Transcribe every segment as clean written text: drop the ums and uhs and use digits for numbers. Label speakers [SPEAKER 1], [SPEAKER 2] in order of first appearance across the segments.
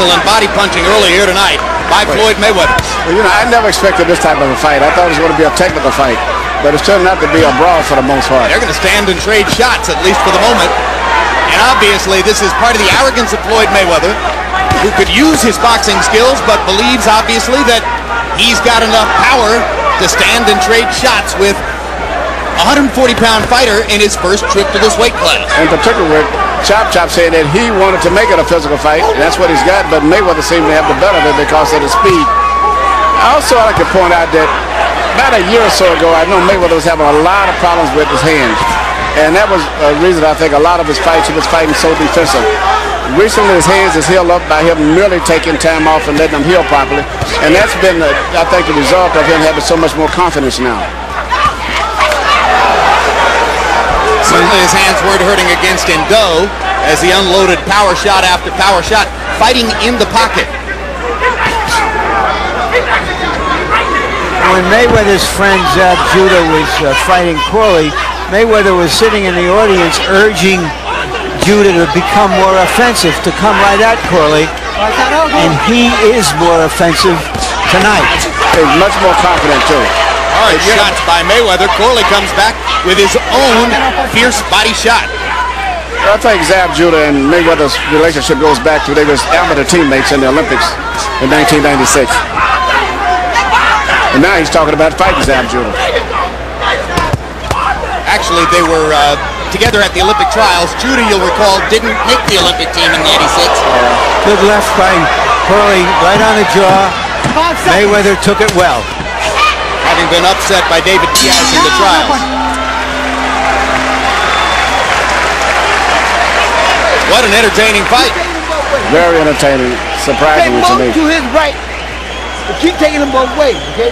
[SPEAKER 1] excellent body punching early here tonight by Floyd Mayweather.
[SPEAKER 2] Well, you know, I never expected this type of a fight. I thought it was going to be a technical fight, but it's turned out to be a brawl for the most part.
[SPEAKER 1] They're going to stand and trade shots, at least for the moment. And obviously, this is part of the arrogance of Floyd Mayweather, who could use his boxing skills, but believes, obviously, that he's got enough power to stand and trade shots with a 140-pound fighter in his first trip to this weight class.
[SPEAKER 2] In particular, Chop said that he wanted to make it a physical fight, and that's what he's got, but Mayweather seemed to have the better of it because of the speed. I also like to point out that about a year or so ago, I know Mayweather was having a lot of problems with his hands, and that was a reason I think a lot of his fights, he was fighting so defensive. Recently, his hands is healed up by him merely taking time off and letting them heal properly, and that's been, I think, the result of him having so much more confidence now.
[SPEAKER 1] Certainly his hands weren't hurting against Indo as he unloaded power shot after power shot, fighting in the pocket.
[SPEAKER 3] When Mayweather's friend Zab Judah was fighting Corley, Mayweather was sitting in the audience urging Judah to become more offensive, to come right at Corley, and he is more offensive tonight.
[SPEAKER 2] He's much more confident too.
[SPEAKER 1] Hard shots by Mayweather. Corley comes back with his own fierce body shot.
[SPEAKER 2] I think Zab Judah and Mayweather's relationship goes back to they were amateur teammates in the Olympics in 1996. And now he's talking about fighting Zab Judah.
[SPEAKER 1] Actually, they were together at the Olympic trials. Judah, you'll recall, didn't make the Olympic team in '86.
[SPEAKER 3] Good left by Corley, right on the jaw. Mayweather took it well.
[SPEAKER 1] Having been upset by David Diaz in the trials. What an entertaining fight.
[SPEAKER 2] Very entertaining, surprisingly to me.
[SPEAKER 4] To his right. Keep taking them both ways, okay?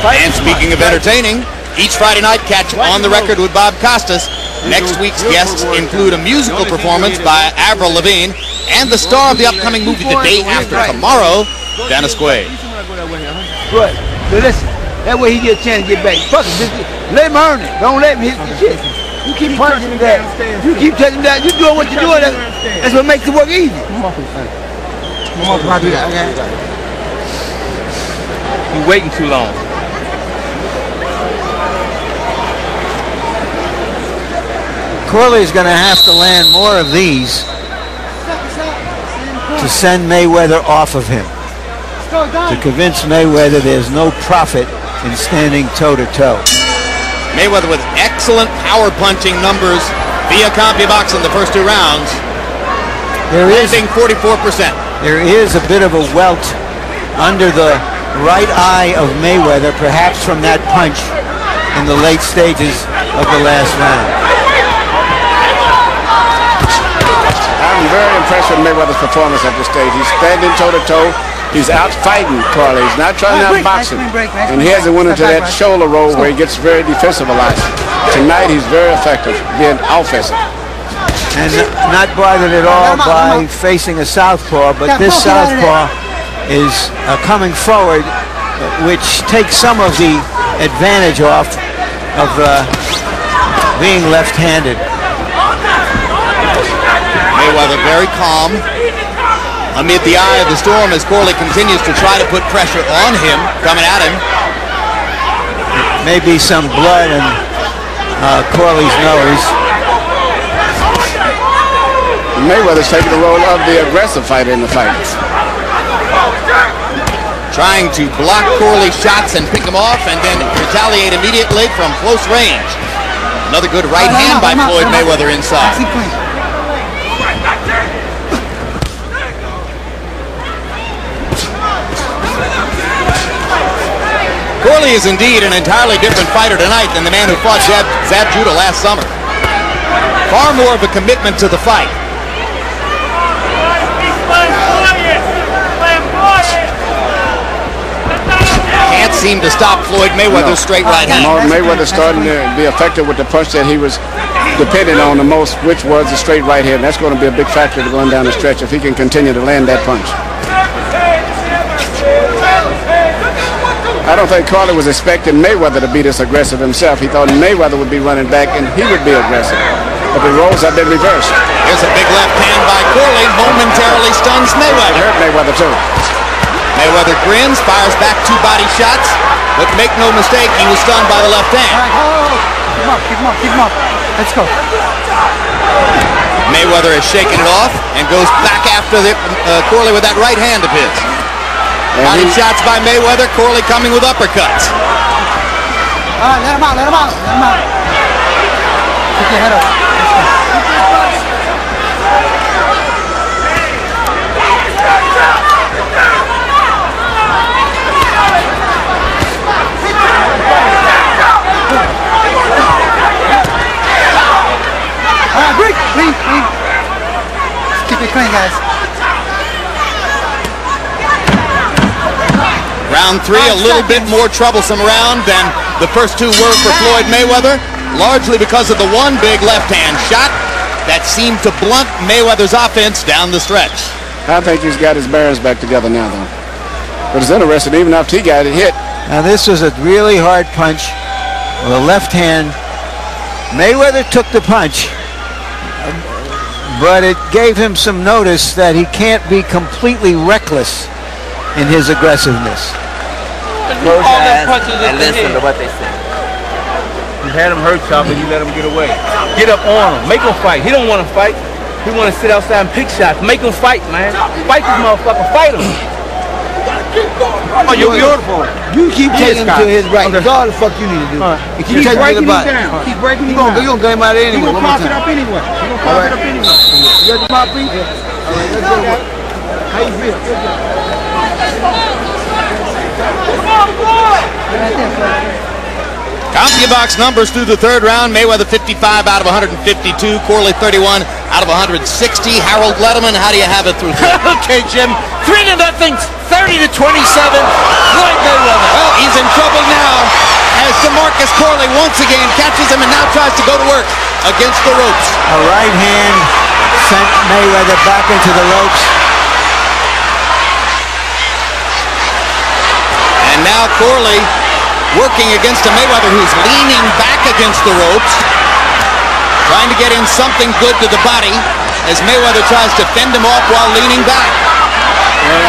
[SPEAKER 1] And speaking of entertaining, each Friday night, catch On the Record with Bob Costas. Next week's guests include a musical performance by Avril Lavigne and the star of the upcoming movie The Day After Tomorrow, Dennis Quaid.
[SPEAKER 4] Good. So listen, that way he get a chance to get back. Fuck it, just let him earn it. Don't let him hit the shit. You keep punching him down. You keep taking him down. You doing what you're doing. That's what makes the work easy. Come on, do that.
[SPEAKER 5] You're waiting too long.
[SPEAKER 3] Corley is going to have to land more of these to send Mayweather off of him, to convince Mayweather there's no profit in standing toe-to-toe.
[SPEAKER 1] Mayweather with excellent power punching numbers via CompuBox in the first two rounds.
[SPEAKER 3] There is
[SPEAKER 1] 44%.
[SPEAKER 3] There is a bit of a welt under the right eye of Mayweather, perhaps from that punch in the late stages of the last round.
[SPEAKER 2] I'm very impressed with Mayweather's performance at this stage. He's standing toe-to-toe. He's out fighting Corley. He's not trying to outbox him. And he hasn't went into that shoulder roll where he gets very defensive a lot. Tonight he's very effective, being offensive.
[SPEAKER 3] And not bothered at all by facing a southpaw, but this southpaw is coming forward, which takes some of the advantage off of being left-handed.
[SPEAKER 1] Mayweather very calm amid the eye of the storm as Corley continues to try to put pressure on him, coming at him.
[SPEAKER 3] Maybe some blood in Corley's nose.
[SPEAKER 2] Mayweather's taking the role of the aggressive fighter in the fight.
[SPEAKER 1] Trying to block Corley's shots and pick them off and then retaliate immediately from close range. Another good right hand by Floyd Mayweather inside. Corley is indeed an entirely different fighter tonight than the man who fought Zab Judah last summer. Far more of a commitment to the fight. Can't seem to stop Floyd Mayweather's straight right hand.
[SPEAKER 2] Mayweather's starting to be effective with the punch that he was depending on the most, which was the straight right hand. That's going to be a big factor going down the stretch if he can continue to land that punch. I don't think Corley was expecting Mayweather to be this aggressive himself. He thought Mayweather would be running back and he would be aggressive. but the roles have been reversed.
[SPEAKER 1] Here's a big left hand by Corley, momentarily stuns
[SPEAKER 2] It
[SPEAKER 1] Mayweather.
[SPEAKER 2] hurt Mayweather too.
[SPEAKER 1] Mayweather grins, fires back 2 body shots, but make no mistake, he was stunned by the left hand.
[SPEAKER 4] Keep him up. Let's go.
[SPEAKER 1] Mayweather has shaken it off and goes back after Corley with that right hand of his. Body shots by Mayweather, Corley coming with uppercuts.
[SPEAKER 4] All right, let him out. Put your head up. All right, breathe. Let's keep it clean, guys.
[SPEAKER 1] Round 3, a little bit more troublesome round than the first 2 were for Floyd Mayweather, largely because of the one big left-hand shot that seemed to blunt Mayweather's offense down the stretch.
[SPEAKER 2] I think he's got his bearings back together now, though. But it's interesting, even after he got it hit.
[SPEAKER 3] Now this was a really hard punch with a left hand. Mayweather took the punch, but it gave him some notice that he can't be completely reckless in his aggressiveness.
[SPEAKER 5] Close your eyes and listen to what they say.
[SPEAKER 4] You had him hurt, Chopper, you let him get away. Get up on him. Make him fight. He don't want to fight. He want to sit outside and pick shots. Make him fight, man. Fight this motherfucker. Fight him. Oh, you're beautiful. You keep taking him to his right. That's all the fuck you need to do. You keep taking him to the body. Keep breaking him down. You're going to get him out of there anyway. You're going to pop it up anyway. You got the mouthpiece? All right, let's go. How you feel?
[SPEAKER 1] CompuBox numbers through the 3rd round. Mayweather 55 out of 152. Corley 31 out of 160. Harold Letterman, how do you have it through 3?
[SPEAKER 5] Okay, Jim. 3-0, 30-27. Floyd Mayweather.
[SPEAKER 1] Well, he's in trouble now as Demarcus Corley once again catches him and now tries to go to work against the ropes.
[SPEAKER 3] A right hand sent Mayweather back into the ropes.
[SPEAKER 1] And now Corley working against a Mayweather who's leaning back against the ropes, trying to get in something good to the body as Mayweather tries to fend him off while leaning back.
[SPEAKER 2] Well,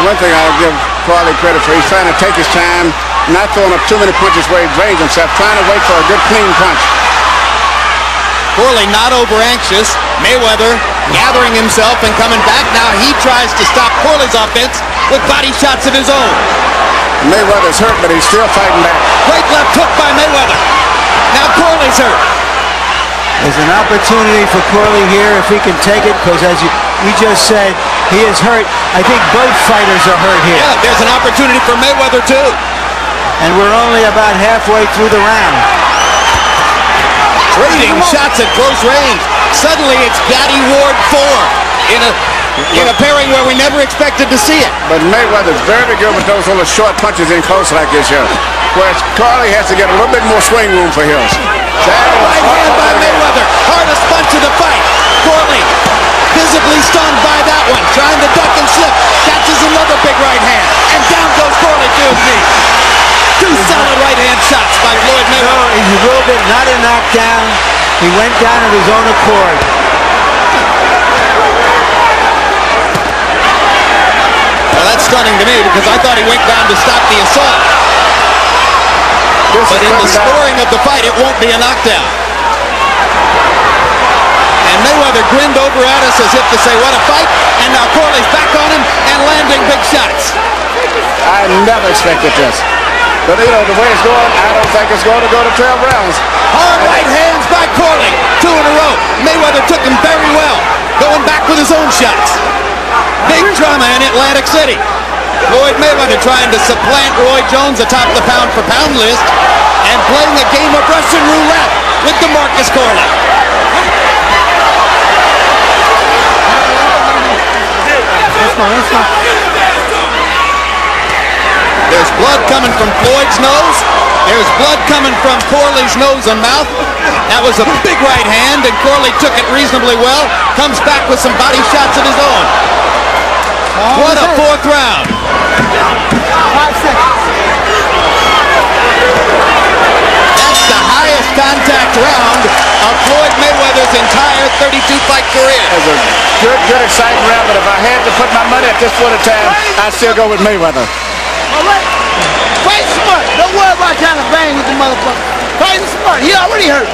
[SPEAKER 2] one thing I'll give Corley credit for, he's trying to take his time, not throwing up too many punches where he drains himself, trying to wait for a good clean punch.
[SPEAKER 1] Corley not over anxious. Mayweather gathering himself and coming back. Now he tries to stop Corley's offense with body shots of his own.
[SPEAKER 2] Mayweather's hurt, but he's still fighting back.
[SPEAKER 1] Great left hook by Mayweather. Now Corley's hurt.
[SPEAKER 3] There's an opportunity for Corley here if he can take it, because as we just said, he is hurt. I think both fighters are hurt here.
[SPEAKER 1] Yeah, there's an opportunity for Mayweather too.
[SPEAKER 3] And we're only about halfway through the round.
[SPEAKER 1] Trading shots at close range. Suddenly it's Gatti Ward 4 in a pairing where we never expected to see it.
[SPEAKER 2] But Mayweather's very good with those little short punches in close like this here. Whereas Corley has to get a little bit more swing room for his.
[SPEAKER 1] Right hand by Mayweather. Hardest punch of the fight. Corley visibly stunned by that one. Trying to duck and slip. Catches another big right hand. And down goes Corley to his knee. 2 solid right hand shots by Floyd Mayweather.
[SPEAKER 3] No, he's a little bit, not a knockdown. He went down of his own accord.
[SPEAKER 1] Well, that's stunning to me because I thought he went down to stop the assault. But in the scoring of the fight, it won't be a knockdown. And Mayweather grinned over at us as if to say, what a fight. And now Corley's back on him and landing big shots.
[SPEAKER 2] I never expected this. But, you know, the way it's going, I don't think it's going to go to 12 rounds.
[SPEAKER 1] Hard right hands by Corley. 2 in a row. Mayweather took him very well. Going back with his own shots. Big drama in Atlantic City. Floyd Mayweather trying to supplant Roy Jones atop the pound-for-pound list and playing a game of Russian roulette with Demarcus Corley. There's blood coming from Floyd's nose. There's blood coming from Corley's nose and mouth. That was a big right hand, and Corley took it reasonably well. Comes back with some body shots of his own. What a 4th round. 5 seconds. That's the highest contact round of Floyd Mayweather's entire 32-fight career.
[SPEAKER 2] It was a good, exciting round, but if I had to put my money at this point in time, I'd still go with Mayweather.
[SPEAKER 4] All right. Fight smart. Don't worry about trying to bang with the motherfucker. Fight smart. He already hurt.